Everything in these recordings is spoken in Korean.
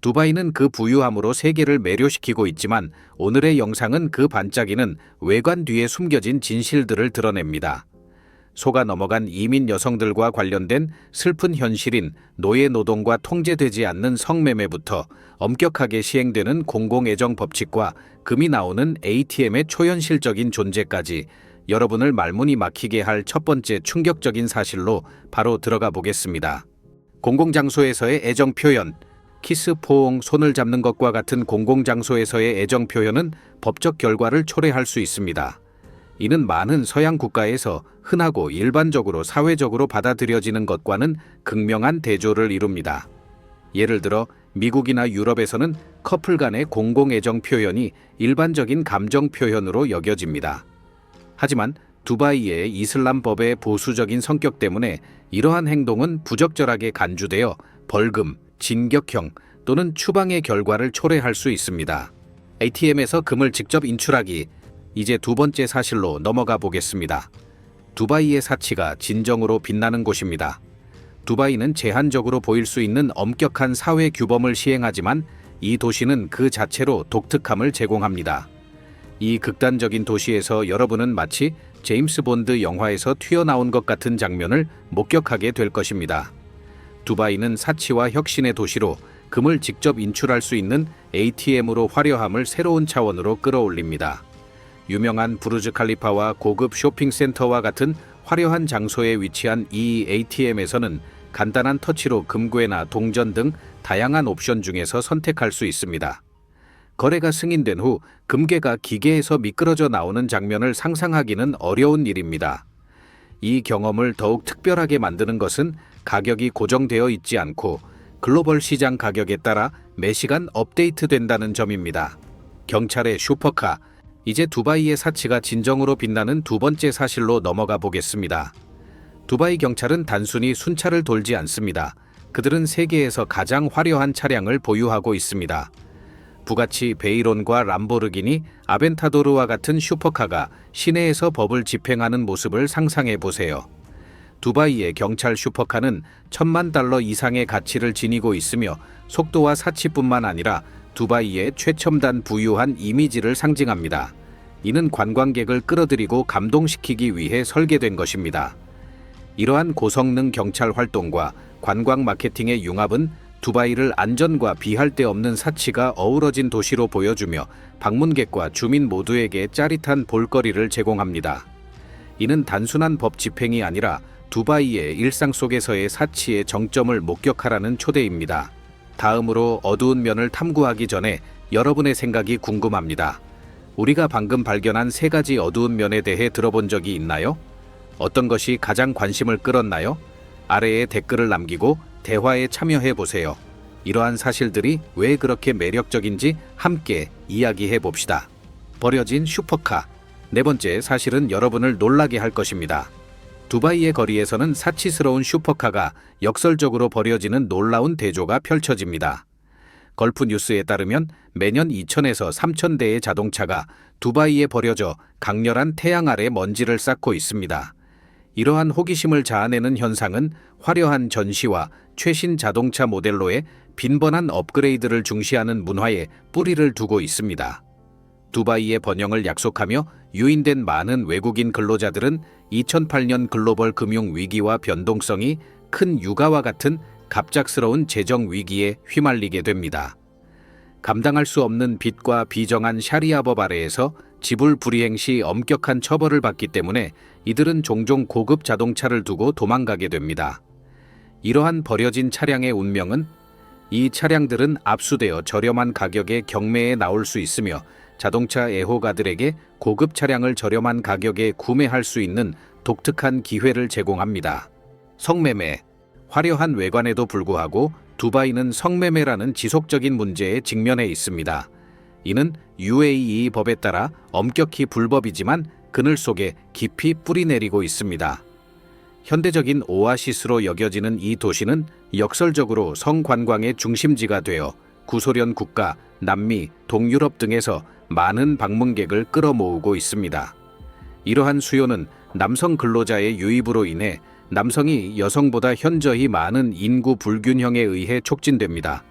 두바이는 그 부유함으로 세계를 매료시키고 있지만 오늘의 영상은 그 반짝이는 외관 뒤에 숨겨진 진실들을 드러냅니다. 속아 넘어간 이민 여성들과 관련된 슬픈 현실인 노예 노동과 통제되지 않는 성매매부터 엄격하게 시행되는 공공애정 법칙과 금이 나오는 ATM의 초현실적인 존재까지 여러분을 말문이 막히게 할 첫 번째 충격적인 사실로 바로 들어가 보겠습니다. 공공장소에서의 애정 표현. 키스, 포옹, 손을 잡는 것과 같은 공공장소에서의 애정 표현은 법적 결과를 초래할 수 있습니다. 이는 많은 서양 국가에서 흔하고 일반적으로 사회적으로 받아들여지는 것과는 극명한 대조를 이룹니다. 예를 들어 미국이나 유럽에서는 커플 간의 공공애정 표현이 일반적인 감정 표현으로 여겨집니다. 하지만 두바이의 이슬람법의 보수적인 성격 때문에 이러한 행동은 부적절하게 간주되어 벌금, 징격형 또는 추방의 결과를 초래할 수 있습니다. ATM에서 금을 직접 인출하기. 이제 두 번째 사실로 넘어가 보겠습니다. 두바이의 사치가 진정으로 빛나는 곳입니다. 두바이는 제한적으로 보일 수 있는 엄격한 사회 규범을 시행하지만 이 도시는 그 자체로 독특함을 제공합니다. 이 극단적인 도시에서 여러분은 마치 제임스 본드 영화에서 튀어나온 것 같은 장면을 목격하게 될 것입니다. 두바이는 사치와 혁신의 도시로 금을 직접 인출할 수 있는 ATM으로 화려함을 새로운 차원으로 끌어올립니다. 유명한 부르즈 칼리파와 고급 쇼핑센터와 같은 화려한 장소에 위치한 이 ATM에서는 간단한 터치로 금괴나 동전 등 다양한 옵션 중에서 선택할 수 있습니다. 거래가 승인된 후 금괴가 기계에서 미끄러져 나오는 장면을 상상하기는 어려운 일입니다. 이 경험을 더욱 특별하게 만드는 것은 가격이 고정되어 있지 않고 글로벌 시장 가격에 따라 매시간 업데이트된다는 점입니다. 경찰의 슈퍼카. 이제 두바이의 사치가 진정으로 빛나는 두 번째 사실로 넘어가 보겠습니다. 두바이 경찰은 단순히 순찰을 돌지 않습니다. 그들은 세계에서 가장 화려한 차량을 보유하고 있습니다. 부가치 베이론과 람보르기니, 아벤타도르와 같은 슈퍼카가 시내에서 법을 집행하는 모습을 상상해 보세요. 두바이의 경찰 슈퍼카는 $10,000,000 이상의 가치를 지니고 있으며 속도와 사치뿐만 아니라 두바이의 최첨단 부유한 이미지를 상징합니다. 이는 관광객을 끌어들이고 감동시키기 위해 설계된 것입니다. 이러한 고성능 경찰 활동과 관광 마케팅의 융합은 두바이를 안전과 비할 데 없는 사치가 어우러진 도시로 보여주며 방문객과 주민 모두에게 짜릿한 볼거리를 제공합니다. 이는 단순한 법 집행이 아니라 두바이의 일상 속에서의 사치의 정점을 목격하라는 초대입니다. 다음으로 어두운 면을 탐구하기 전에 여러분의 생각이 궁금합니다. 우리가 방금 발견한 세 가지 어두운 면에 대해 들어본 적이 있나요? 어떤 것이 가장 관심을 끌었나요? 아래에 댓글을 남기고 대화에 참여해 보세요. 이러한 사실들이 왜 그렇게 매력적인지 함께 이야기해 봅시다. 버려진 슈퍼카. 네 번째 사실은 여러분을 놀라게 할 것입니다. 두바이의 거리에서는 사치스러운 슈퍼카가 역설적으로 버려지는 놀라운 대조가 펼쳐집니다. 걸프 뉴스에 따르면 매년 2,000에서 3,000대의 자동차가 두바이에 버려져 강렬한 태양 아래 먼지를 쌓고 있습니다. 이러한 호기심을 자아내는 현상은 화려한 전시와 최신 자동차 모델로의 빈번한 업그레이드를 중시하는 문화에 뿌리를 두고 있습니다. 두바이의 번영을 약속하며 유인된 많은 외국인 근로자들은 2008년 글로벌 금융 위기와 변동성이 큰 육아와 같은 갑작스러운 재정 위기에 휘말리게 됩니다. 감당할 수 없는 빚과 비정한 샤리아법 아래에서 지불 불이행 시 엄격한 처벌을 받기 때문에 이들은 종종 고급 자동차를 두고 도망가게 됩니다. 이러한 버려진 차량의 운명은 이 차량들은 압수되어 저렴한 가격에 경매에 나올 수 있으며 자동차 애호가들에게 고급 차량을 저렴한 가격에 구매할 수 있는 독특한 기회를 제공합니다. 성매매. 화려한 외관에도 불구하고 두바이는 성매매라는 지속적인 문제에 직면해 있습니다. 이는 UAE 법에 따라 엄격히 불법이지만 그늘 속에 깊이 뿌리내리고 있습니다. 현대적인 오아시스로 여겨지는 이 도시는 역설적으로 성관광의 중심지가 되어 구소련 국가, 남미, 동유럽 등에서 많은 방문객을 끌어모으고 있습니다. 이러한 수요는 남성 근로자의 유입으로 인해 남성이 여성보다 현저히 많은 인구 불균형에 의해 촉진됩니다.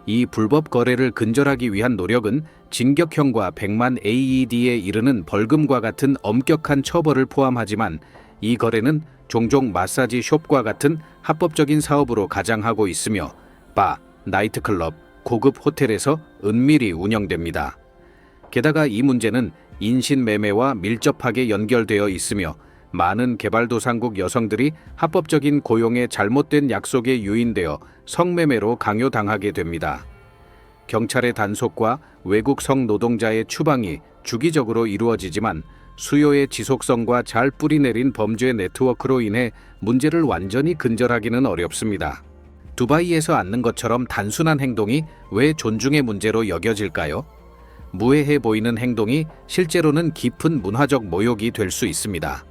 이 불법 거래를 근절하기 위한 노력은 징격형과 100만 AED에 이르는 벌금과 같은 엄격한 처벌을 포함하지만 이 거래는 종종 마사지 숍과 같은 합법적인 사업으로 가장하고 있으며 바, 나이트클럽, 고급 호텔에서 은밀히 운영됩니다. 게다가 이 문제는 인신매매와 밀접하게 연결되어 있으며 많은 개발도상국 여성들이 합법적인 고용의 잘못된 약속에 유인되어 성매매로 강요당하게 됩니다. 경찰의 단속과 외국 성노동자의 추방이 주기적으로 이루어지지만 수요의 지속성과 잘 뿌리내린 범죄 네트워크로 인해 문제를 완전히 근절하기는 어렵습니다. 두바이에서 앉는 것처럼 단순한 행동이 왜 존중의 문제로 여겨질까요? 무해해 보이는 행동이 실제로는 깊은 문화적 모욕이 될 수 있습니다.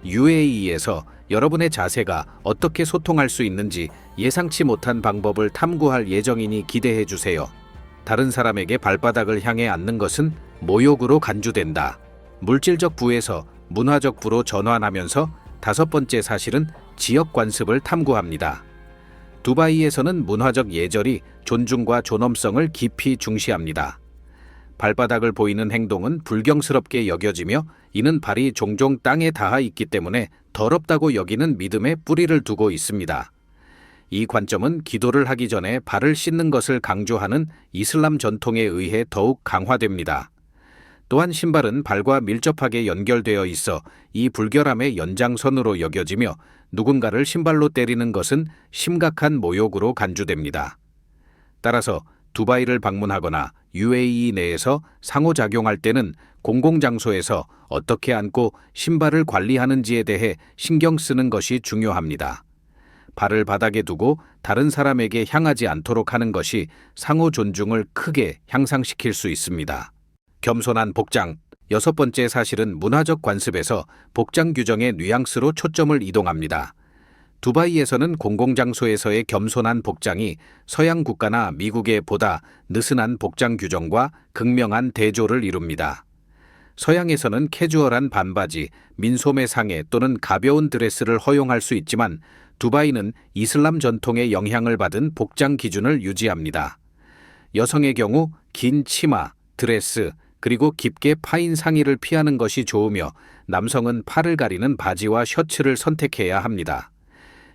UAE에서 여러분의 자세가 어떻게 소통할 수 있는지 예상치 못한 방법을 탐구할 예정이니 기대해 주세요. 다른 사람에게 발바닥을 향해 앉는 것은 모욕으로 간주된다. 물질적 부에서 문화적 부로 전환하면서 5번째 사실은 지역 관습을 탐구합니다. 두바이에서는 문화적 예절이 존중과 존엄성을 깊이 중시합니다. 발바닥을 보이는 행동은 불경스럽게 여겨지며 이는 발이 종종 땅에 닿아 있기 때문에 더럽다고 여기는 믿음에 뿌리를 두고 있습니다. 이 관점은 기도를 하기 전에 발을 씻는 것을 강조하는 이슬람 전통에 의해 더욱 강화됩니다. 또한 신발은 발과 밀접하게 연결되어 있어 이 불결함의 연장선으로 여겨지며 누군가를 신발로 때리는 것은 심각한 모욕으로 간주됩니다. 따라서 두바이를 방문하거나 UAE 내에서 상호작용할 때는 공공장소에서 어떻게 앉고 신발을 관리하는지에 대해 신경 쓰는 것이 중요합니다. 발을 바닥에 두고 다른 사람에게 향하지 않도록 하는 것이 상호 존중을 크게 향상시킬 수 있습니다. 겸손한 복장. 6번째 사실은 문화적 관습에서 복장 규정의 뉘앙스로 초점을 이동합니다. 두바이에서는 공공장소에서의 겸손한 복장이 서양 국가나 미국의 보다 느슨한 복장 규정과 극명한 대조를 이룹니다. 서양에서는 캐주얼한 반바지, 민소매 상의 또는 가벼운 드레스를 허용할 수 있지만 두바이는 이슬람 전통의 영향을 받은 복장 기준을 유지합니다. 여성의 경우 긴 치마, 드레스, 그리고 깊게 파인 상의를 피하는 것이 좋으며 남성은 팔을 가리는 바지와 셔츠를 선택해야 합니다.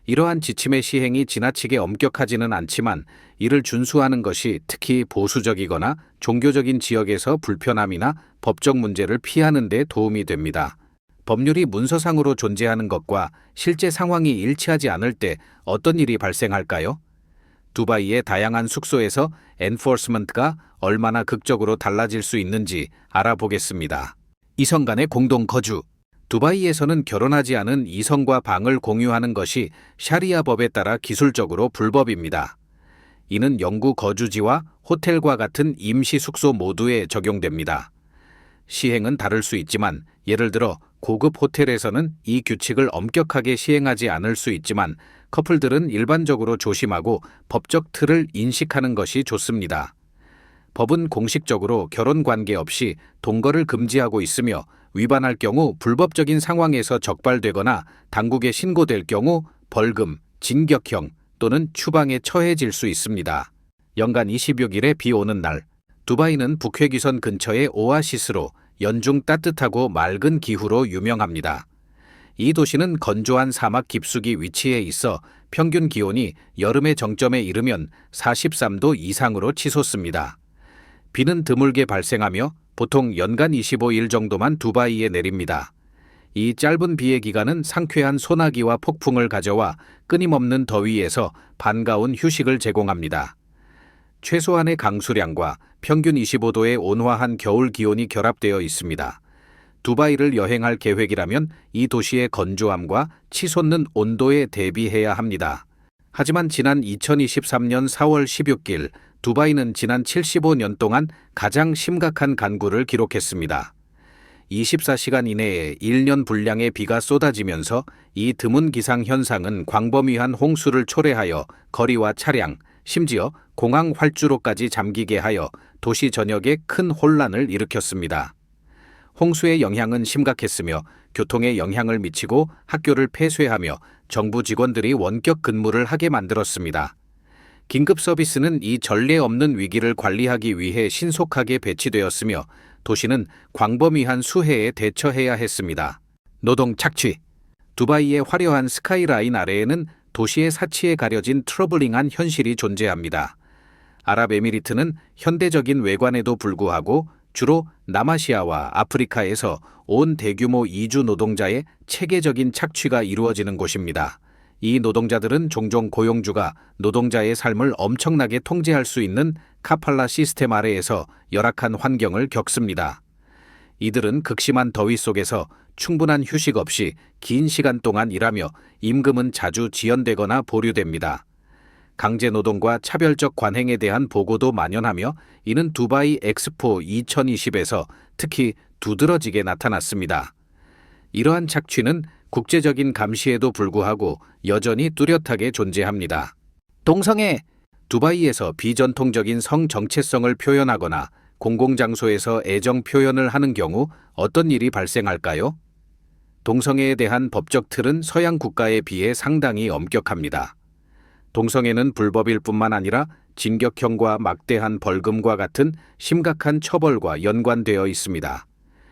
이러한 지침의 시행이 지나치게 엄격하지는 않지만 이를 준수하는 것이 특히 보수적이거나 종교적인 지역에서 불편함이나 법적 문제를 피하는 데 도움이 됩니다. 법률이 문서상으로 존재하는 것과 실제 상황이 일치하지 않을 때 어떤 일이 발생할까요? 두바이의 다양한 숙소에서 엔포스먼트가 얼마나 극적으로 달라질 수 있는지 알아보겠습니다. 이성 간의 공동 거주. 두바이에서는 결혼하지 않은 이성과 방을 공유하는 것이 샤리아 법에 따라 기술적으로 불법입니다. 이는 영구 거주지와 호텔과 같은 임시 숙소 모두에 적용됩니다. 시행은 다를 수 있지만 예를 들어 고급 호텔에서는 이 규칙을 엄격하게 시행하지 않을 수 있지만 커플들은 일반적으로 조심하고 법적 틀을 인식하는 것이 좋습니다. 법은 공식적으로 결혼 관계 없이 동거를 금지하고 있으며 위반할 경우 불법적인 상황에서 적발되거나 당국에 신고될 경우 벌금, 징격형 또는 추방에 처해질 수 있습니다. 연간 20여일의 비 오는 날, 두바이는 북회귀선 근처의 오아시스로 연중 따뜻하고 맑은 기후로 유명합니다. 이 도시는 건조한 사막 깊숙이 위치해 있어 평균 기온이 여름의 정점에 이르면 43도 이상으로 치솟습니다. 비는 드물게 발생하며 보통 연간 25일 정도만 두바이에 내립니다. 이 짧은 비의 기간은 상쾌한 소나기와 폭풍을 가져와 끊임없는 더위에서 반가운 휴식을 제공합니다. 최소한의 강수량과 평균 25도의 온화한 겨울 기온이 결합되어 있습니다. 두바이를 여행할 계획이라면 이 도시의 건조함과 치솟는 온도에 대비해야 합니다. 하지만 지난 2023년 4월 16일 두바이는 지난 75년 동안 가장 심각한 간구를 기록했습니다. 24시간 이내에 1년 분량의 비가 쏟아지면서 이 드문 기상 현상은 광범위한 홍수를 초래하여 거리와 차량, 심지어 공항 활주로까지 잠기게 하여 도시 전역에 큰 혼란을 일으켰습니다. 홍수의 영향은 심각했으며 교통에 영향을 미치고 학교를 폐쇄하며 정부 직원들이 원격 근무를 하게 만들었습니다. 긴급 서비스는 이 전례 없는 위기를 관리하기 위해 신속하게 배치되었으며 도시는 광범위한 수해에 대처해야 했습니다. 노동 착취. 두바이의 화려한 스카이라인 아래에는 도시의 사치에 가려진 트러블링한 현실이 존재합니다. 아랍에미리트는 현대적인 외관에도 불구하고 주로 남아시아와 아프리카에서 온 대규모 이주 노동자의 체계적인 착취가 이루어지는 곳입니다. 이 노동자들은 종종 고용주가 노동자의 삶을 엄청나게 통제할 수 있는 카팔라 시스템 아래에서 열악한 환경을 겪습니다. 이들은 극심한 더위 속에서 충분한 휴식 없이 긴 시간 동안 일하며 임금은 자주 지연되거나 보류됩니다. 강제노동과 차별적 관행에 대한 보고도 만연하며 이는 두바이 엑스포 2020에서 특히 두드러지게 나타났습니다. 이러한 착취는 국제적인 감시에도 불구하고 여전히 뚜렷하게 존재합니다. 동성애. 두바이에서 비전통적인 성 정체성을 표현하거나 공공장소에서 애정 표현을 하는 경우 어떤 일이 발생할까요? 동성애에 대한 법적 틀은 서양 국가에 비해 상당히 엄격합니다. 동성애는 불법일 뿐만 아니라 징격형과 막대한 벌금과 같은 심각한 처벌과 연관되어 있습니다.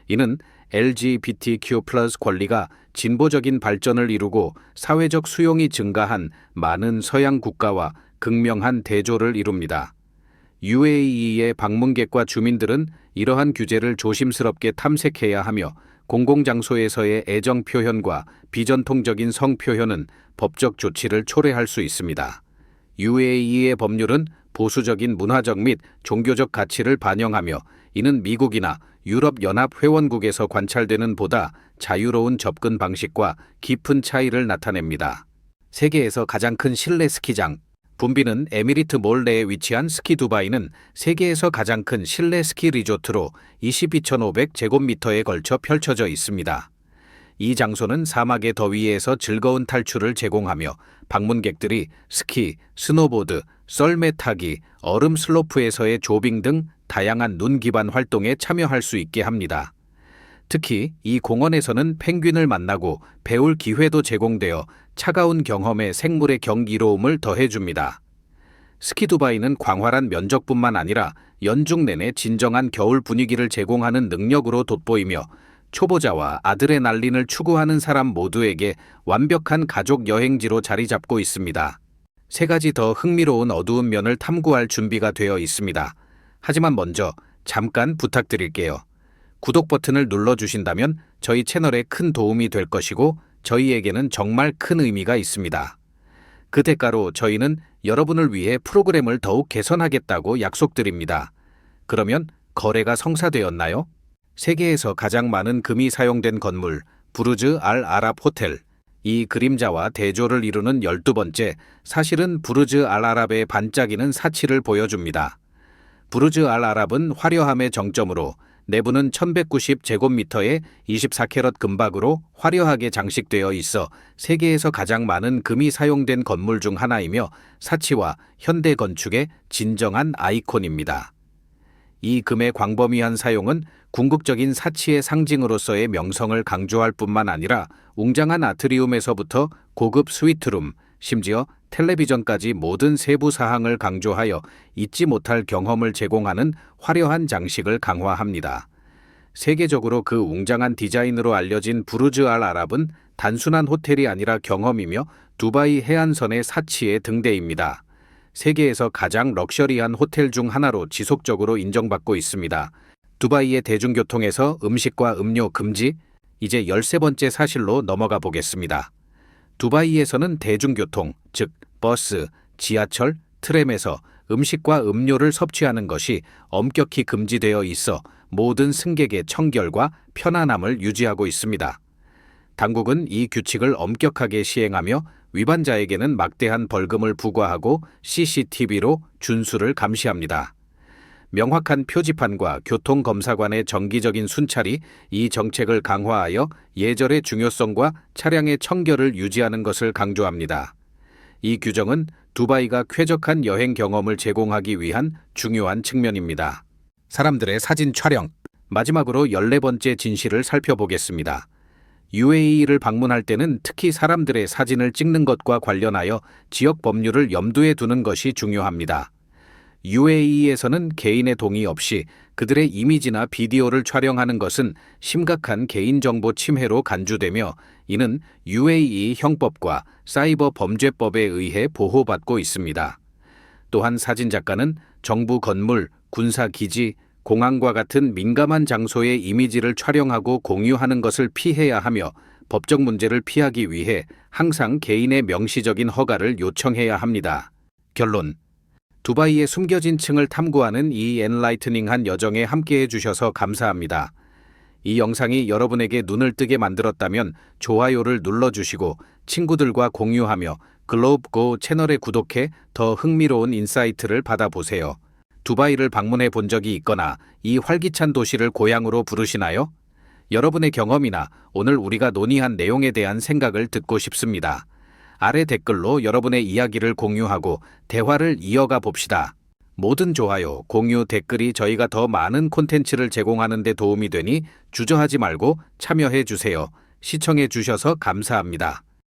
이는 LGBTQ+ 권리가 진보적인 발전을 이루고 사회적 수용이 증가한 많은 서양 국가와 극명한 대조를 이룹니다. UAE의 방문객과 주민들은 이러한 규제를 조심스럽게 탐색해야 하며 공공장소에서의 애정 표현과 비전통적인 성 표현은 법적 조치를 초래할 수 있습니다. UAE의 법률은 보수적인 문화적 및 종교적 가치를 반영하며 이는 미국이나 유럽연합 회원국에서 관찰되는 보다 자유로운 접근 방식과 깊은 차이를 나타냅니다. 세계에서 가장 큰 실내 스키장. 붐비는 에미리트 몰 내에 위치한 스키 두바이는 세계에서 가장 큰 실내 스키 리조트로 22,500제곱미터에 걸쳐 펼쳐져 있습니다. 이 장소는 사막의 더위에서 즐거운 탈출을 제공하며 방문객들이 스키, 스노보드, 썰매 타기, 얼음 슬로프에서의 조빙 등 다양한 눈 기반 활동에 참여할 수 있게 합니다. 특히 이 공원에서는 펭귄을 만나고 배울 기회도 제공되어 차가운 경험에 생물의 경이로움을 더해줍니다. 스키 두바이는 광활한 면적뿐만 아니라 연중 내내 진정한 겨울 분위기를 제공하는 능력으로 돋보이며 초보자와 아드레날린을 추구하는 사람 모두에게 완벽한 가족 여행지로 자리 잡고 있습니다. 세 가지 더 흥미로운 어두운 면을 탐구할 준비가 되어 있습니다. 하지만 먼저 잠깐 부탁드릴게요. 구독 버튼을 눌러주신다면 저희 채널에 큰 도움이 될 것이고 저희에게는 정말 큰 의미가 있습니다. 그 대가로 저희는 여러분을 위해 프로그램을 더욱 개선하겠다고 약속드립니다. 그러면 거래가 성사되었나요? 세계에서 가장 많은 금이 사용된 건물, 부르즈 알 아랍 호텔. 이 그림자와 대조를 이루는 12번째, 사실은 부르즈 알 아랍의 반짝이는 사치를 보여줍니다. 부르즈 알 아랍은 화려함의 정점으로 내부는 1190제곱미터의 24캐럿 금박으로 화려하게 장식되어 있어 세계에서 가장 많은 금이 사용된 건물 중 하나이며 사치와 현대 건축의 진정한 아이콘입니다. 이 금의 광범위한 사용은 궁극적인 사치의 상징으로서의 명성을 강조할 뿐만 아니라 웅장한 아트리움에서부터 고급 스위트룸, 심지어 텔레비전까지 모든 세부 사항을 강조하여 잊지 못할 경험을 제공하는 화려한 장식을 강화합니다. 세계적으로 그 웅장한 디자인으로 알려진 부르즈 알 아랍은 단순한 호텔이 아니라 경험이며 두바이 해안선의 사치의 등대입니다. 세계에서 가장 럭셔리한 호텔 중 하나로 지속적으로 인정받고 있습니다. 두바이의 대중교통에서 음식과 음료 금지, 이제 13번째 사실로 넘어가 보겠습니다. 두바이에서는 대중교통, 즉 버스, 지하철, 트램에서 음식과 음료를 섭취하는 것이 엄격히 금지되어 있어 모든 승객의 청결과 편안함을 유지하고 있습니다. 당국은 이 규칙을 엄격하게 시행하며 위반자에게는 막대한 벌금을 부과하고 CCTV로 준수를 감시합니다. 명확한 표지판과 교통검사관의 정기적인 순찰이 이 정책을 강화하여 예절의 중요성과 차량의 청결을 유지하는 것을 강조합니다. 이 규정은 두바이가 쾌적한 여행 경험을 제공하기 위한 중요한 측면입니다. 사람들의 사진 촬영. 마지막으로 14번째 진실을 살펴보겠습니다. UAE를 방문할 때는 특히 사람들의 사진을 찍는 것과 관련하여 지역 법률을 염두에 두는 것이 중요합니다. UAE에서는 개인의 동의 없이 그들의 이미지나 비디오를 촬영하는 것은 심각한 개인정보 침해로 간주되며 이는 UAE 형법과 사이버 범죄법에 의해 보호받고 있습니다. 또한 사진작가는 정부 건물, 군사기지, 공항과 같은 민감한 장소의 이미지를 촬영하고 공유하는 것을 피해야 하며 법적 문제를 피하기 위해 항상 개인의 명시적인 허가를 요청해야 합니다. 결론. 두바이의 숨겨진 층을 탐구하는 이 엔라이트닝한 여정에 함께해 주셔서 감사합니다. 이 영상이 여러분에게 눈을 뜨게 만들었다면 좋아요를 눌러주시고 친구들과 공유하며 글로브고 채널에 구독해 더 흥미로운 인사이트를 받아보세요. 두바이를 방문해 본 적이 있거나 이 활기찬 도시를 고향으로 부르시나요? 여러분의 경험이나 오늘 우리가 논의한 내용에 대한 생각을 듣고 싶습니다. 아래 댓글로 여러분의 이야기를 공유하고 대화를 이어가 봅시다. 모든 좋아요, 공유, 댓글이 저희가 더 많은 콘텐츠를 제공하는 데 도움이 되니 주저하지 말고 참여해 주세요. 시청해 주셔서 감사합니다.